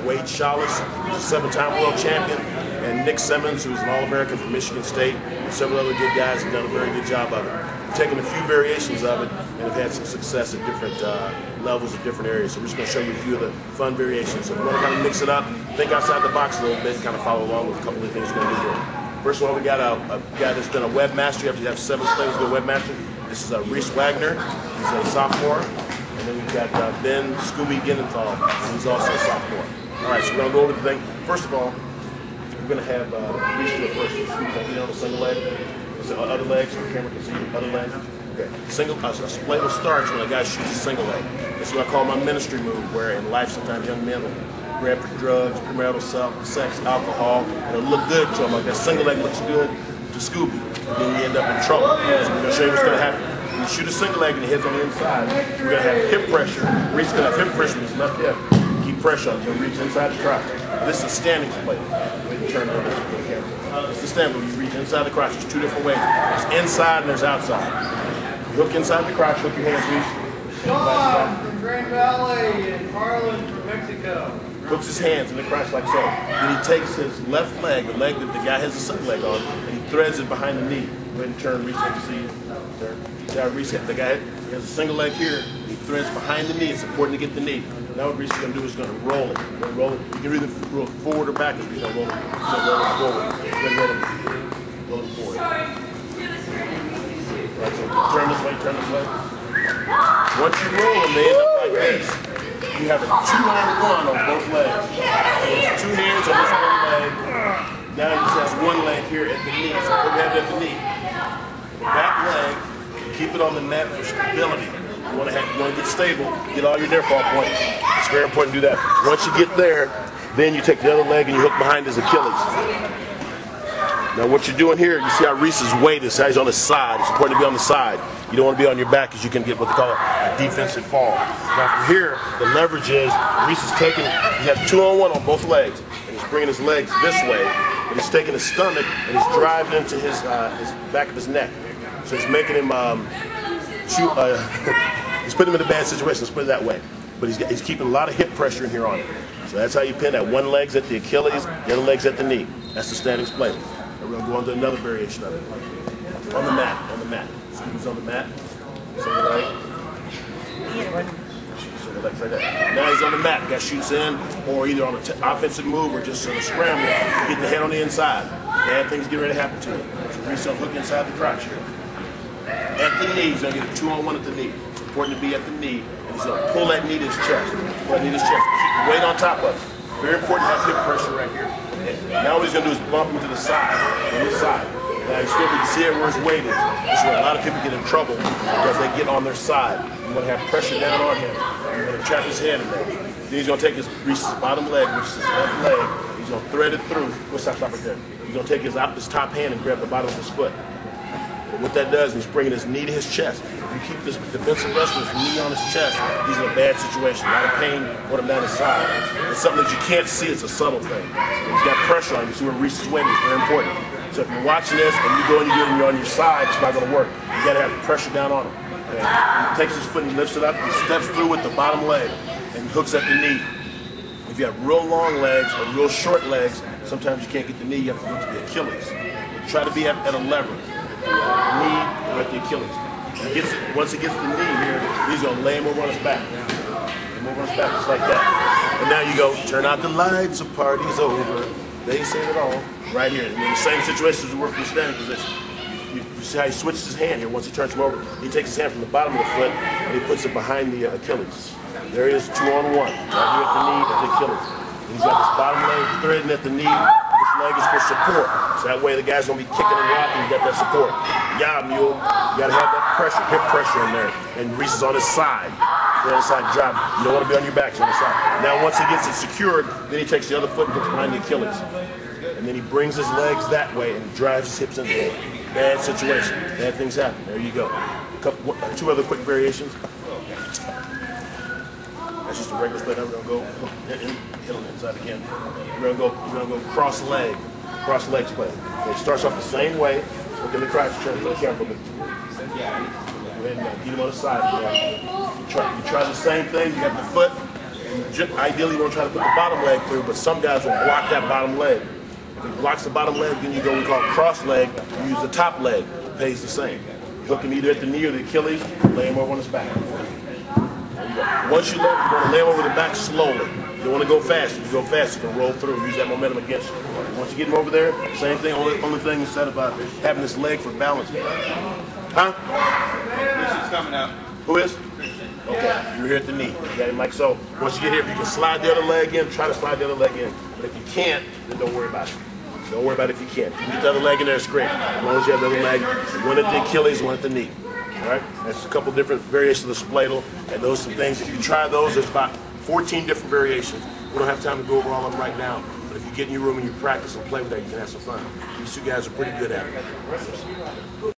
Wade Chalice, who's a 7-time world champion, and Nick Simmons, who's an All-American from Michigan State, and several other good guys have done a very good job of it. We've taken a few variations of it and have had some success at different levels of different areas. So we're just going to show you a few of the fun variations. So if you want to kind of mix it up, think outside the box a little bit, and kind of follow along with a couple of things we're going to do here. First of all, we got a guy that's been a webmaster. You have to have 7 splades to be a webmaster. This is Reese Wagner. He's a sophomore. And then we've got Ben Scooby Ginenthal, who's also a sophomore. All right, so we're going to go over the thing. First of all, we're going to have Reese do it first. Scooby on the single leg. So other leg, so the camera can see the other leg. Okay. A spladle starts when a guy shoots a single leg. This is what I call my ministry move, where in life sometimes young men will grab for drugs, premarital sex, alcohol, and it'll look good to them. Like that single leg looks good to Scooby. And then you end up in trouble. So we're going to show you what's going to happen. When you shoot a single leg and the head's on the inside, we're going to have hip pressure. Reese is going to have hip pressure with his left hip. Keep pressure on it. You're going to reach inside the crotch. This is a standing spladle. Turn it over to the camera. It's the standing where you reach inside the crotch. There's 2 different ways. There's inside and there's outside. You hook inside the crotch, hook your hands, Reese. Sean from Grand Valley and Harlan from Mexico. Hooks his hands in the crotch like so. Then he takes his left leg, the leg that the guy has the single leg on, and he threads it behind the knee. Go ahead and turn, Reese, so you see it. Turn. See how Reese, the guy has a single leg here, he threads behind the knee. It's important to get the knee. Now what Reese is going to do is going to roll it. Roll it. You can either roll forward or backwards. You're going to roll it. Roll it forward. Roll it forward. Right, so turn this way, turn this way. Once you roll them, they end up like this. You have a 2-on-1 on both legs. There's 2 hands on this one leg. Now you just have 1 leg here at the knee. So put that at the knee. Back leg, keep it on the mat for stability. You want to get stable, get all your near fall points. It's very important to do that. Once you get there, then you take the other leg and you hook behind his Achilles. Now what you're doing here, you see how Reese's weight is, how he's on his side. It's important to be on the side. You don't want to be on your back because you can get what they call a defensive fall. Now from here, the leverage is Reese is taking, he has 2-on-1 on both legs. And he's bringing his legs this way, and he's taking his stomach and he's driving into his back of his neck. So he's making him, he's putting him in a bad situation, let's put it that way. But he's keeping a lot of hip pressure in here on him. So that's how you pin that. 1 leg's at the Achilles, the other leg's at the knee. That's the standing spladle. We're going to go on to another variation of it. On the mat, on the mat. Scooby's on the mat. Single leg. Single leg like that. Now he's on the mat. The guy shoots in, or either on an offensive move or just on a scramble. You get the head on the inside. Bad things get ready to happen to you. So Reese will hook inside the crotch here. At the knee, he's going to get a 2-on-1 at the knee. It's important to be at the knee, and he's going to pull that knee to his chest. Pull that knee to his chest. Keep the weight on top of it. Very important to have hip pressure right here. Now what he's going to do is bump him to the side, on this side. Now you still can see it where his weight is. This is where a lot of people get in trouble because they get on their side. You want to have pressure down on him. You're going to trap his head in there. Then he's going to take his Reese's bottom leg, which is his left leg. He's going to thread it through. What's that stop right there? He's going to take his top hand and grab the bottom of his foot. And what that does is he's bringing his knee to his chest. If you keep this defensive wrestler's knee on his chest, he's in a bad situation. A lot of pain going him down his side. It's something that you can't see. It's a subtle thing. He's got pressure on you. See where Reese's weight is very important. So if you're watching this and you go and you're on your side, it's not going to work. You got to have pressure down on him. Okay? He takes his foot and he lifts it up. He steps through with the bottom leg and he hooks at the knee. If you have real long legs or real short legs, sometimes you can't get the knee. You have to go to the Achilles. Try to be at a lever. Knee or at the Achilles. Once he gets the knee here, he's going to lay him over on his back. Lay him over on his back just like that. And now you go, turn out the lights, the party's over. They say it all. Right here. And in the same situation as we work from the standing position. You see how he switches his hand here. Once he turns him over, he takes his hand from the bottom of the foot and he puts it behind the Achilles. There he is, 2-on-1. Right here at the knee, at the Achilles. And he's got this bottom leg threading at the knee. This leg is for support. So that way the guy's going to be kicking and rocking. You got that support. Yeah, mule. You got to have that pressure, hip pressure in there. And Reese is on his side. The other side drop. You don't want to be on your back. He's on the side. Now once he gets it secured, then he takes the other foot and puts behind the Achilles. And then he brings his legs that way and drives his hips into it. Bad situation. Bad things happen. There you go. 2 other quick variations. That's just a regular split. We're gonna go hit on the inside again. We're gonna go cross leg split. So it starts off the same way. Look in the crotch. Try to be careful. Go ahead and get him on the side. You try the same thing. You got the foot. Ideally, you want to try to put the bottom leg through, but some guys will block that bottom leg. If it blocks the bottom leg, then you go what we call cross leg. You use the top leg. It pays the same. You hook him either at the knee or the Achilles, lay him over on his back. Once you let him, you're going to lay him over the back slowly. You don't want to go fast. If you go fast, you can roll through. Use that momentum against you. Once you get him over there, same thing. Only thing instead of having this leg for balance. Huh? Christian's coming out. Who is? Okay, you're here at the knee. You got him like so. Once you get here, if you can slide the other leg in, try to slide the other leg in. But if you can't, then don't worry about it. Don't worry about it if you can't. You can get the other leg in there, it's great. As long as you have the other leg, one at the Achilles, one at the knee. All right? That's a couple different variations of the spladle, and those are some things. If you try those, there's about 14 different variations. We don't have time to go over all of them right now, but if you get in your room and you practice and play with that, you can have some fun. These two guys are pretty good at it.